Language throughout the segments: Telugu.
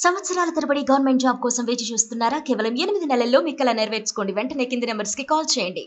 సంవత్సరాల తరబడి గవర్నమెంట్ జాబ్ కోసం వేచి చూస్తున్నారా? కేవలం 8 నెలల్లో మీ కల నెరవేర్చుకోండి. వెంటనే కింది నెంబర్స్ కి కాల్ చేయండి.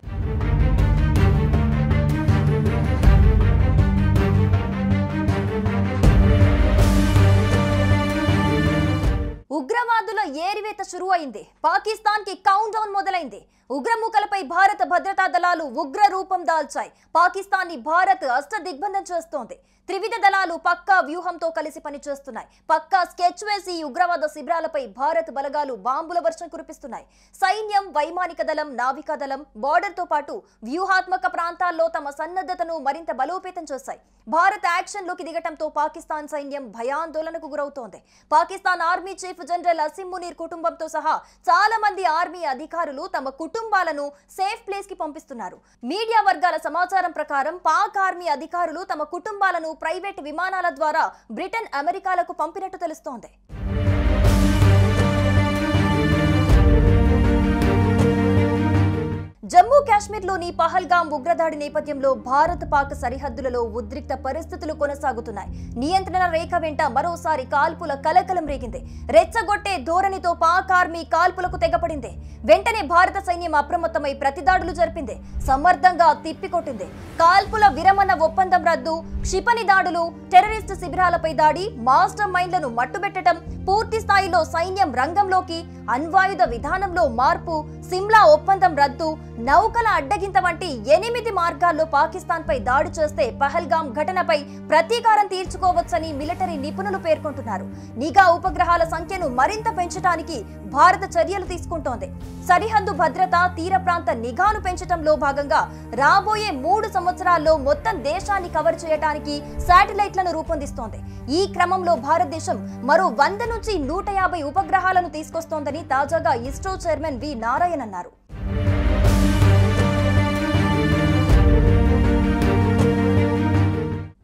ఉగ్రవాదుల ఏరివేత షురు అయింది. పాకిస్తాన్ కి కౌంట్ డౌన్ మొదలైంది. ఉగ్రమూకలపై భారత భద్రతా దళాలు ఉగ్ర రూపం దాల్చాయి. పాకిస్తాన్ ని భారత్ అష్ట దిగ్బంధం చేస్తోంది. త్రివిధ దళాలు పక్కా వ్యూహంతో కలిసి పనిచేస్తున్నాయి. పక్కా స్కెచ్ వేసి ఉగ్రవాద శిబిరాలపై భారత్ బలగాలు బాంబుల వర్షం కురిపిస్తున్నాయి. సైన్యం, వైమానిక దళం, నావికా దళం బార్డర్ తో పాటు వ్యూహాత్మక ప్రాంతాల్లో తమ సన్నద్ధతను మరింత బలోపేతం చేశాయి. భారత్ యాక్షన్ లోకి దిగటంతో పాకిస్తాన్ సైన్యం భయాందోళనకు గురవుతోంది. Pakistan army chief general Asim Munir కుటుంబంతో సహా చాలా మంది ఆర్మీ అధికారులు తమ కుటుంబాలను సేఫ్ ప్లేస్ కి పంపిస్తున్నారు. మీడియా వర్గాల సమాచారం ప్రకారం పాక్ ఆర్మీ అధికారులు తమ కుటుంబాలను ప్రైవేట్ విమానాల ద్వారా బ్రిటన్, అమెరికాలకు పంపినట్టు తెలుస్తోంది. జమ్మూ కాశ్మీర్లోని పహల్గాం ఉగ్రదాడి నేపథ్యంలో భారత్ పాక్ సరిహద్దులలో ఉద్రిక్త పరిస్థితులు కొనసాగుతున్నాయి. నియంత్రణ రేఖ వెంట మరోసారి కాల్పుల కలకలం రేగింది. రెచ్చగొట్టే ధోరణితో పాక్ ఆర్మీ కాల్పులకు తెగపడింది. వెంటనే భారత సైన్యం అప్రమత్తమై ప్రతిదాడులు జరిపింది. సమర్థంగా తిప్పికొట్టింది. కాల్పుల విరమణ ఒప్పందం రద్దు, క్షిపణి దాడులు, టెర్రరిస్టు శిబిరాలపై దాడి, మాస్టర్ మైండ్లను మట్టుబెట్టడం, పూర్తి స్థాయిలో సైన్యం రంగంలోకి, అణ్వాయుధ విధానంలో మార్పు, సిమ్లా ఒప్పందం రద్దు, నౌకల అడ్డగింత వంటి 8 మార్గాల్లో పాకిస్తాన్ పై దాడి చేస్తే పహల్గాం ఘటనపై ప్రతీకారం తీర్చుకోవచ్చని మిలిటరీ నిపుణులు పేర్కొంటున్నారు. నిఘా ఉపగ్రహాల సంఖ్యను మరింత పెంచడానికి భారత చర్యలు తీసుకుంటోంది. సరిహద్దు భద్రత, తీర ప్రాంత నిఘాను పెంచడంలో భాగంగా రాబోయే 3 సంవత్సరాల్లో మొత్తం దేశాన్ని కవర్ చేయడానికి శాటిలైట్లను రూపొందిస్తోంది. ఈ క్రమంలో భారతదేశం మరో 100 నుంచి 150 ఉపగ్రహాలను తీసుకొస్తోందని తాజాగా ఇస్రో చైర్మన్ వి నారాయణ్ అన్నారు.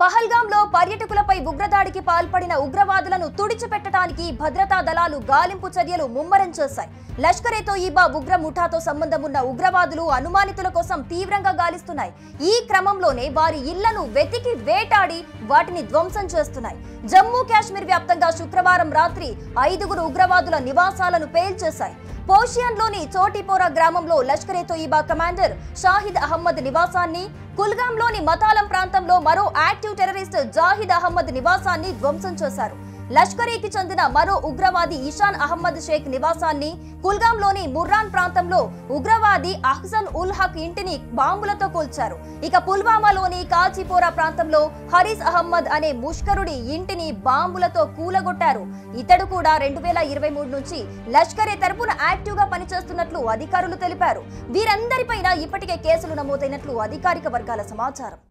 పహల్గాంలో పర్యాటకులపై ఉగ్రదాడికి పాల్పడిన ఉగ్రవాదులను తుడిచిపెట్టడానికి భద్రతా దళాలు గాలింపు చర్యలు ముమ్మరం చేశాయి. లష్కర్ ఎ తోయిబా ఉగ్ర ముఠాతో సంబంధం ఉన్న ఉగ్రవాదులు అనుమానితుల కోసం తీవ్రంగా గాలిస్తున్నాయి. ఈ క్రమంలోనే వారి ఇళ్లను వెతికి వేటాడి వాటిని ధ్వంసం చేస్తున్నాయి. జమ్మూ కాశ్మీర్ వ్యాప్తంగా శుక్రవారం రాత్రి 5 ఉగ్రవాదుల నివాసాలను పేల్చేశాయి. పోషియాన్లోని చోటిపోరా గ్రామంలో లష్కర్ ఎ తోయిబా కమాండర్ షాహిద్ అహ్మద్ నివాసాన్ని, కుల్గాంలోని మతాలం ప్రాంతంలో మరో యాక్టివ్ టెర్రరిస్ట్ జాహిద్ అహ్మద్ నివాసాన్ని ధ్వంసం చేశారు. లష్కరీకి చెందిన మరో ఉగ్రవాది ఇషాన్ అహ్మద్ షేక్ నివాసాన్ని, కుల్గాంలోని ముర్రాన్ ప్రాంతంలో ఉగ్రవాది అహ్సన్ ఉల్ హక్ ఇంటిని బాంబులతో కూల్చారు. ఇక పుల్వామాలోని కాచిపోరా ప్రాంతంలో హరీస్ అహ్మద్ అనే ముష్కరుడి ఇంటిని బాంబులతో కూలగొట్టారు. ఇతడు కూడా 2023 నుంచి లష్కర్ ఎ తరపున యాక్టివ్ గా పనిచేస్తున్నట్లు అధికారులు తెలిపారు. వీరందరిపైన ఇప్పటికే కేసులు నమోదైనట్లు అధికారిక వర్గాల సమాచారం.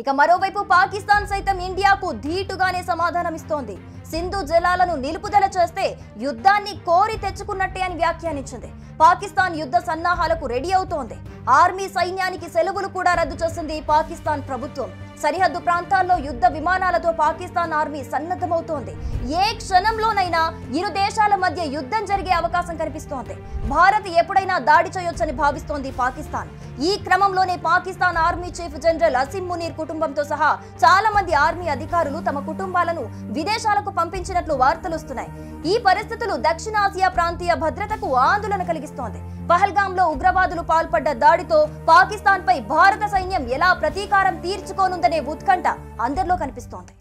ఇక మరోవైపు పాకిస్తాన్ సైతం ఇండియాకు ధీటుగానే సమాధానమిస్తోంది. సింధు జలాలను నిలుపుదల చేస్తే యుద్ధాన్ని కోరి తెచ్చుకున్నట్టే అని వ్యాఖ్యానించింది. పాకిస్తాన్ యుద్ధ సన్నాహాలకు రెడీ అవుతోంది. ఆర్మీ సైన్యానికి సెలవులు కూడా రద్దు చేసింది పాకిస్తాన్ ప్రభుత్వం. సరిహద్దు ప్రాంతాల్లో యుద్ధ విమానాలతో పాకిస్తాన్ ఆర్మీ సన్నద్ధమవుతోంది. ఏ క్షణంలోనైనా ఇరు దేశాల మధ్య యుద్ధం జరిగే అవకాశం కనిపిస్తోంది. భారత్ ఎప్పుడైనా దాడి చేయొచ్చని భావిస్తోంది పాకిస్తాన్. ఈ క్రమంలోనే Pakistan army chief general Asim Munir కుటుంబంతో సహా చాలా మంది ఆర్మీ అధికారులు తమ కుటుంబాలను విదేశాలకు పంపించినట్లు వార్తలు వస్తున్నాయి. ఈ పరిస్థితులు దక్షిణాసియా ప్రాంతీయ భద్రతకు ఆందోళన కలిగిస్తోంది. పహల్గాంలో ఉగ్రవాదులు పాల్పడ్డ దాడితో పాకిస్తాన్ పై భారత సైన్యం ఎలా ప్రతీకారం తీర్చుకోనుందనే ఉత్కంఠ అందరిలో కనిపిస్తోంది.